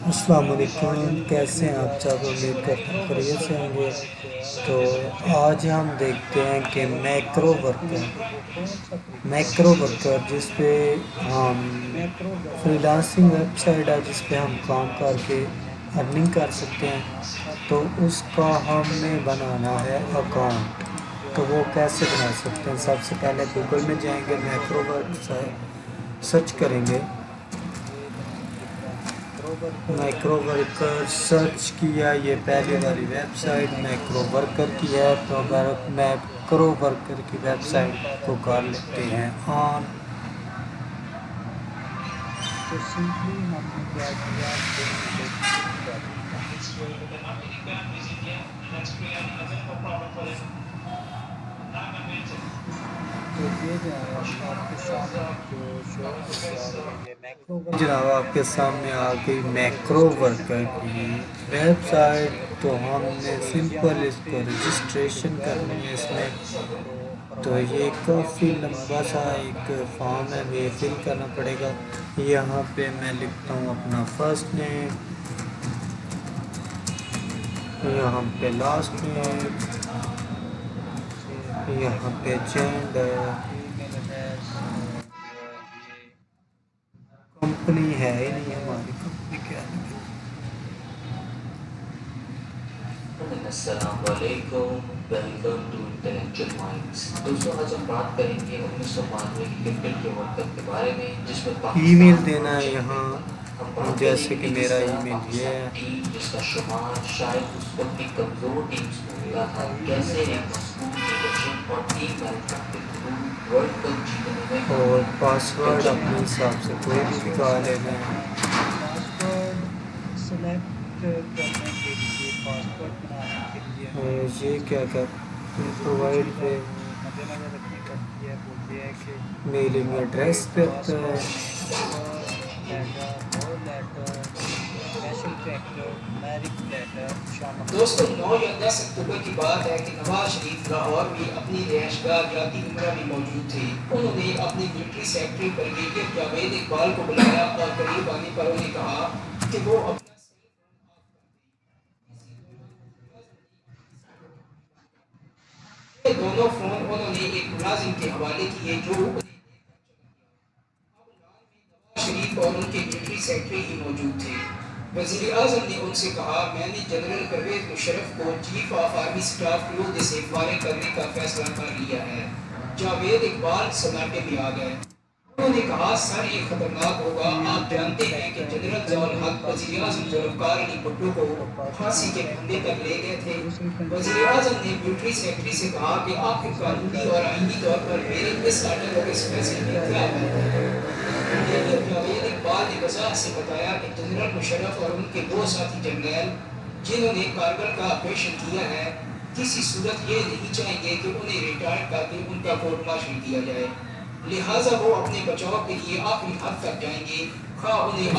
السلام علیکم، کیسے ہیں آپ سب؟ امید کرتا ہوں خیریت سے ہوں گے۔ تو آج ہم دیکھتے ہیں کہ میکرو ورکر جس پہ ہم فری لانسنگ ویب سائٹ ہے جس پہ ہم کام کر کے ارننگ کر سکتے ہیں، تو اس کا ہم نے بنانا ہے اکاؤنٹ۔ تو وہ کیسے بنا سکتے ہیں؟ سب سے پہلے گوگل میں جائیں گے، میکرو ورک سرچ کریں گے۔ میکرو ورکر سرچ کیا، یہ پہلے والی ویب سائٹ میکرو ورکر کی ہے، تو اگر میکرو ورکر کی ویب سائٹ کو کر لیتے ہیں آن، تو سمپلی ہم نے کیا کیا کہ تو یہ جو ہے آپ کے سامنے جو شو ہوتی آ رہی ہے یہ میکرو ورکر، جناب آپ کے سامنے آ گئی میکرو ورکر کی ویب سائٹ۔ تو ہم نے سمپل اس کو رجسٹریشن کرنی ہے اس میں۔ تو یہ کافی لمبا سا ایک فارم ہے، یہ فل کرنا پڑے گا۔ یہاں پہ میں لکھتا ہوں اپنا فرسٹ نیم، یہاں پہ لاسٹ نیم، یہاں پہ جینڈر، کمپنی ہے ہی نہیں ہماری، کمپنی کیا ہے؟ السلام علیکم، ویلکم ٹو انٹلیکچوئل مائنڈس۔ دوستوں آج ہم بات کریں گے 1992 کی کرکٹ کے ورلڈ کپ کے بارے میں، جس میں ای میل دینا ہے یہاں، جیسے کہ میرا ای میل یہ ہے، جس کا شمار شاید اس وقت کی کمزور ٹیمز کو ملا تھا، کیسے ایک مضبوط لیڈرشپ اور ٹیم مینجمنٹ کے تھرو ورلڈ کپ جیتنے میں، اور پاسورڈ اپنے حساب سے کوئی بھی لگا لینا ہے۔ پاسورڈ سلیکٹ کرنے کے لیے، پاسورڈ بنانے کے لیے یہ کیا پرووائڈ پہ مد نظر رکھنی پڑتی ہے، وہ یہ ہے کہ میلنگ ایڈریس پہ ہوتا ہے، letter, no letter, special character, numeric letter شامل۔ دوستوں 9 یا 10 اکتوبر کی بات ہے کہ نواز شریف لاہور میں اپنی رہائش گاہ جاتی عمرہ میں موجود تھے۔ انہوں نے اپنے military secretary brigadier Javed Iqbal کو بلایا اور قریب آنے پر انہیں کہا کہ وہ اپنا دونوں فون انہوں نے ایک ملازم کے حوالے کیے جو شریف اور ان کے ملٹری سیکرٹری ہی موجود تھے۔ وزیر اعظم نے ان سے کہا، میں نے جنرل پرویز مشرف کو چیف آف آرمی اسٹاف کے عہدے سے فارغ کرنے کا فیصلہ کر لیا ہے۔ جاوید اقبال سناٹے میں آ گئے۔ انہوں نے کہا، سر یہ خطرناک ہوگا، آپ جانتے ہیں کہ جنرل ضیاء الحق وزیر اعظم ذوالفقار علی بھٹو کو پھانسی کے پھندے پر لے گئے تھے۔ وزیر اعظم نے ملٹری سیکرٹری سے کہا کہ آخر قانونی اور آئینی طور پر میرے اس آرڈر اور اس فیصلے میں کیا ہے؟ جاوید اقبال نے وضاحت سے بتایا کہ جنرل مشرف اور ان کے 2 ساتھی جرنیل جنہوں نے کارگل کا آپریشن کیا ہے، کسی صورت یہ نہیں چاہیں گے کہ انہیں ریٹائر کر کے ان کا کورٹ مارشل کیا جائے، لہٰذا وہ اپنے بچاؤ کے لیے آخری حد تک جائیں گے۔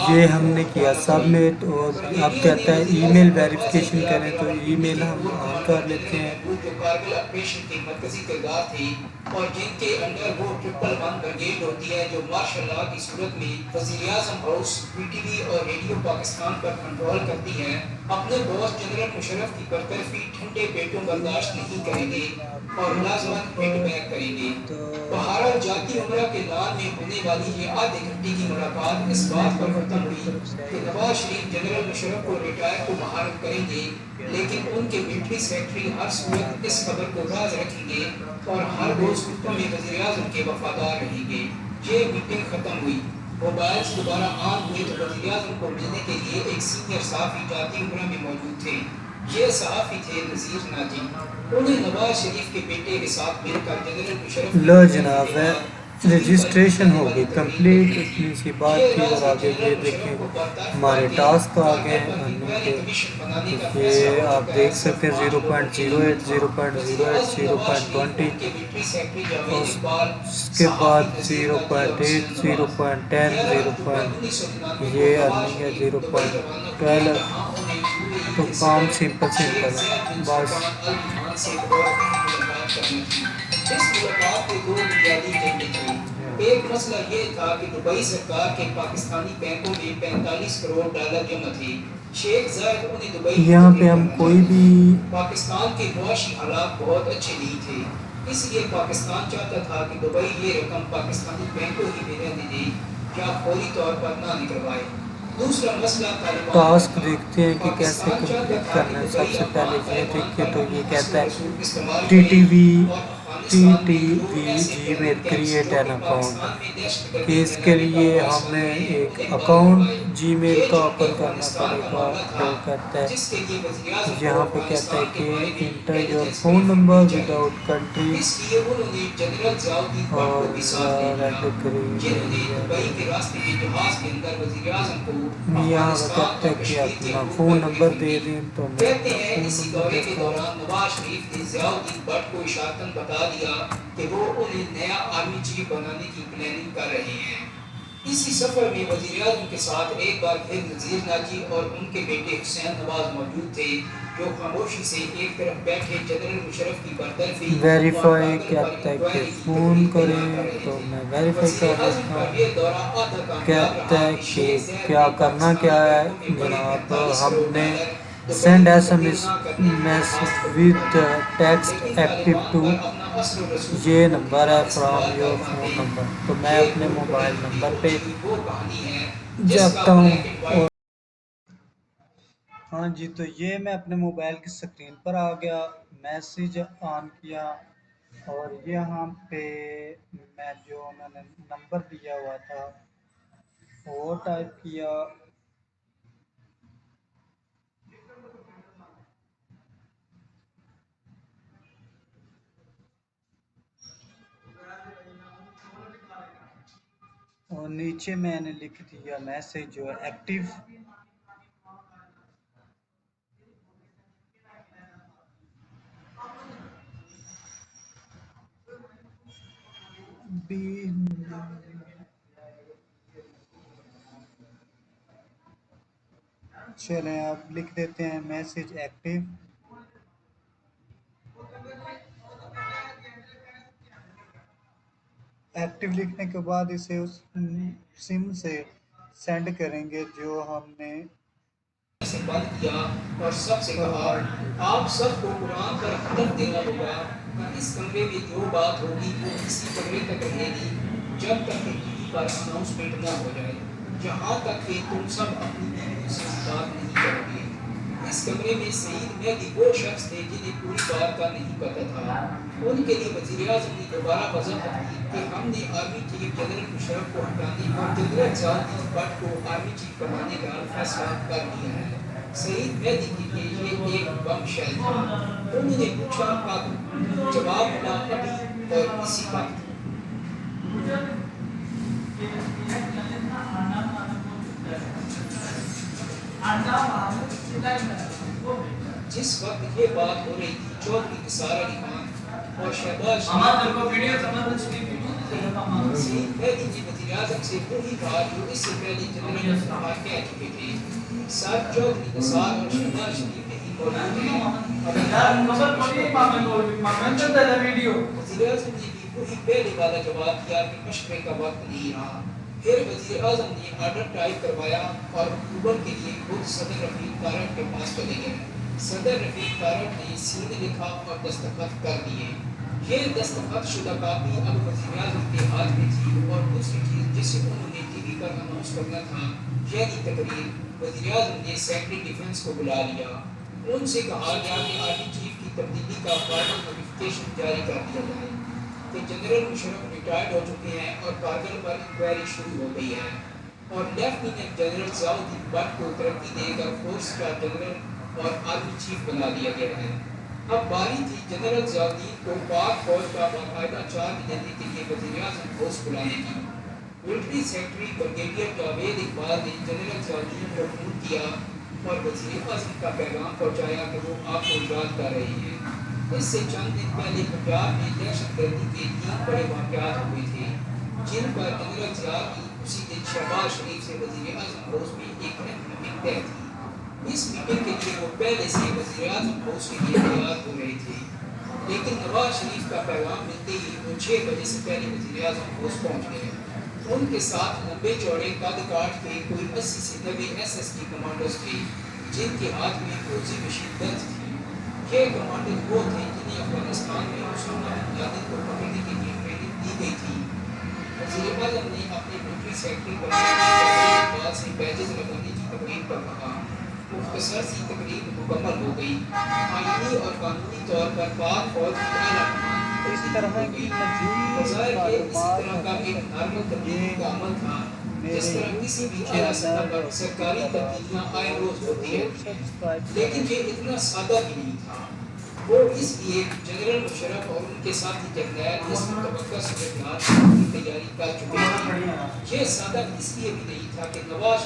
یہ ہم نے کیا سبمٹ، اور اب کہتا ہے ای میل ویریفیکیشن کریں، تو ای میل ہم آن کر لیتے ہیں۔ جو کارگل آپریشن کے مرکزی کردار تھے اور جن کے انڈر وہ 111 بریگیڈ ہوتی ہے جو مارشل لاء کی صورت میں وزیر اعظم ہاؤس، پی ٹی وی اور ریڈیو پاکستان پر کنٹرول کرتی ہے، اپنے باس جنرل مشرف کی برطرفی ٹھنڈے پیٹوں برداشت نہیں کریں گے اور ملازمت فیڈ بیک کریں گے۔ بہرحال جاتی عمرہ کے دوران میں ہونے والی یہ آدھے گھنٹے کی ملاقات اس بات پر ختم ہوئی کہ نواز شریف جنرل مشرف کو ریٹائر کو مہارت کریں گے، لیکن ان کے ملٹری سیکرٹری ہر صورت اس خبر کو راز رکھیں گے اور ہر روز خطوں میں وزیر اعظم کے وفادار رہیں گے۔ یہ میٹنگ ختم ہوئی، موبائلز دوبارہ آن ہوئے تو وزیر اعظم کو ملنے کے لیے ایک سینئر صحافی جاتی عمرہ میں موجود تھے۔ یہ صحافی تھے نذیر ناجی۔ انہیں نواز شریف کے بیٹے کے ساتھ مل کر جنرل مشرف لو جناب ہے، رجسٹریشن ہو گئی کمپلیٹ، اتنی سی بات تھی۔ اور آگے یہ دیکھیں ہمارے ٹاسک آ گئے ہیں، یہ آپ دیکھ سکتے ہیں 0.08 0.08 0.20، اس کے بعد 0.8 0.10 یہ ارننگ ہے 0.12۔ تو کام سمپل ہے بس۔ اس ملاقات کے 2 بنیادی ایجنڈے تھے۔ ایک مسئلہ یہ تھا کہ دبئی سرکار کے پاکستانی بینکوں میں 45 کروڑ ڈالر جمع تھے۔ شیخ زاہد انہیں دبئی یہاں پہ ہم کوئی بھی پاکستان کے معاشی حالات بہت اچھے نہیں تھے، اس لیے پاکستان چاہتا تھا کہ دبئی یہ رقم پاکستانی بینکوں ہی میں رہنے دے یا فوری طور پر نہ نکلوائے۔ دوسرا مسئلہ ٹاسک دیکھتے ہیں کہ کیسے کمپلیٹ کرنا ہے۔ سب سے پہلے یہ دیکھیں تو یہ کہتا ہے ٹی ٹی وی Gmail create an account, کہ اس کے لیے ہمیں ایک اکاؤنٹ جی میل کا اوپن کرنا پڑے گا۔ تو کہتا ہے یہاں پہ کہتا ہے کہ enter your phone number without country اور ریڈ گرین، یہاں پہ کہتا ہے کہ اپنا فون نمبر دے دیں، تو میں اپنا فون نمبر دیتا ہوں۔ نواز شریف نے ضیاء الدین بٹ کو اشارتاً بتا دیا کہ وہ انہیں نیا آرمی چیف بنانے کی پلاننگ کر رہے ہیں۔ اسی سفر میں وزیر اعظم کے ساتھ ایک بار پھر نذیر ناجی اور ان کے بیٹے حسین نواز موجود تھے، جو خاموشی سے ایک طرف بیٹھے جنرل مشرف کی برطرفی ویریفائی کہتا ہے کہ فون کریں، تو میں ویریفائی کر لیتا ہوں۔ کہتا ہے کہ کیا کرنا کیا ہے جناب، ہم نے send S M S with text active to, یہ نمبر ہے فرام یور فون نمبر۔ تو میں اپنے موبائل نمبر پہ جاتا ہوں اور ہاں جی، تو یہ میں اپنے موبائل کی سکرین پر آ گیا، میسیج آن کیا، اور یہاں پہ میں جو میں نے نمبر دیا ہوا تھا وہ ٹائپ کیا، اور نیچے میں نے لکھ دیا میسیج جو ہے ایکٹیو۔ چلیں آپ لکھ دیتے ہیں میسیج ایکٹیو۔ ایکٹیو لکھنے کے بعد اسے اس سم سے سینڈ کریں گے جو ہم نے سے بند کیا اور سب سے کہا آپ سب کو قرآن پر ہدف دینا ہوگا کہ اس کمرے میں جو بات ہوگی وہ اسی کمرے تک رہے گی جب تک کہ ٹی وی پر اناؤنسمنٹ نہ ہو جائے، جہاں تک کہ تم سب اپنی بیویوں سے بات نہیں کرو گے۔ اس کمرے میں سعید مہدی وہ شخص تھے جنہیں پوری بات کا نہیں پتہ تھا۔ ان کے لیے وزیر اعظم نے دوبارہ وضاحت کی کہ ہم نے آرمی چیف جنرل مشرف کو ہٹانے اور جنرل ضیاء الدین بٹ کو آرمی چیف بنانے کا فیصلہ کر لیا ہے۔ سعید مہدی کے لیے یہ ایک بم شیل تھا۔ انہوں نے پوچھا اب جواب ملا ابھی اور اسی وقت۔ جس وقت یہ بات ہو رہی تھی چودھری نثار علی خان اور شہباز سعید مہدی نے وزیر اعظم سے وہی بات جو اس سے پہلے جنرل مصطفیٰ کہہ چکے تھے۔ سر چودھری نثار اور شہباز شریف نہیں موجود ہیں۔ وزیر اعظم نے بھی وہی پہلے والا جواب دیا کہ مشورے کا وقت نہیں رہا۔ پھر وزیر اعظم نے آرڈر ٹائپ کروایا اور اکتوبر کے لیے خود صدر رفیق تارڑ کے پاس چلے گئے۔ صدر رفیق تارڑ نے سینے لکھا اور دستخط کر دیے۔ یہ دستخط شدہ کاپی اب وزیر اعظم کے ہاتھ میں تھی، اور دوسری چیز جسے انہوں نے ٹی وی پر اناؤنس کرنا تھا، یعنی تقریر، وزیر اعظم نے سیکرٹری ڈیفنس کو بلا لیا۔ ان سے کہا گیا کہ آرمی چیف کی تبدیلی کا فائنل نوٹیفکیشن جاری کر دیا جائے کہ جنرل مشرف ریٹائرڈ ہو چکے ہیں اور کارگل پر انکوائری شروع ہو گئی ہے، اور lieutenant general Zia Uddin but کو ترقی دے کر فور اسٹار جنرل اور آرمی چیف بنا دیا گیا ہے۔ اب باری تھی جنرل ضیاء الدین کو پاک فوج کا باقاعدہ چارج دینے کے لیے وزیر اعظم پوسٹ بلانے کی۔ Military secretary brigadier Javed Iqbal نے جنرل ضیاء الدین کو فون کیا اور وزیر اعظم کا پیغام پہنچایا کہ وہ آپ کو یاد کر رہے ہیں۔ اس سے چند دن پہلے پنجاب میں دہشت گردی کے 3 بڑے واقعات ہوئے تھے، جن پر جنرل ضیاء کی اسی دن شہباز شریف سے وزیر اعظم ہاؤس میں ایک اہم میٹنگ طے تھی۔ اس میٹنگ کے لیے وہ پہلے سے وزیر اعظم ہاؤس کے لیے تیار ہو رہے تھے۔ لیکن نواز شریف کا پیغام ملتے ہی وہ 6 بجے سے پہلے وزیر اعظم پوسٹ پہنچ گئے۔ ان کے ساتھ لمبے چوڑے قد کاٹ کے کوئی 80 سے 90 SST کمانڈوز تھے جن کے ہاتھ میں فوجی مشین گنز تھی۔ یہ کمانڈوز وہ تھے جنہیں افغانستان میں اسامہ بن لادن کو پکڑنے کے لیے ٹریننگ دی گئی تھی۔ وزیر اعظم نے اپنے ملٹری سیکرٹری کو بعد سے بیجز لگانے کی تقریب پر کہا۔ مختصر سی تقریب مکمل ہو گئی۔ آئینی اور قانونی طور پر پاک فوج کی اعلیٰ کمان اس طرح کی مزید بظاہر یہ اسی طرح کا ایک نارمل تبدیلی کا عمل تھا جس طرح کسی بھی اعلیٰ سطح پر سرکاری تبدیلیاں آئے روز ہوتی رہتی ہیں، لیکن یہ اتنا سادہ بھی نہیں تھا۔ وہ اس لیے جنرل مشرف اور ان کے ساتھی جرنیل اس متوقع صورتحال کی تیاری کر چکے تھے۔ یہ سادہ اس لیے بھی نہیں تھا کہ نواز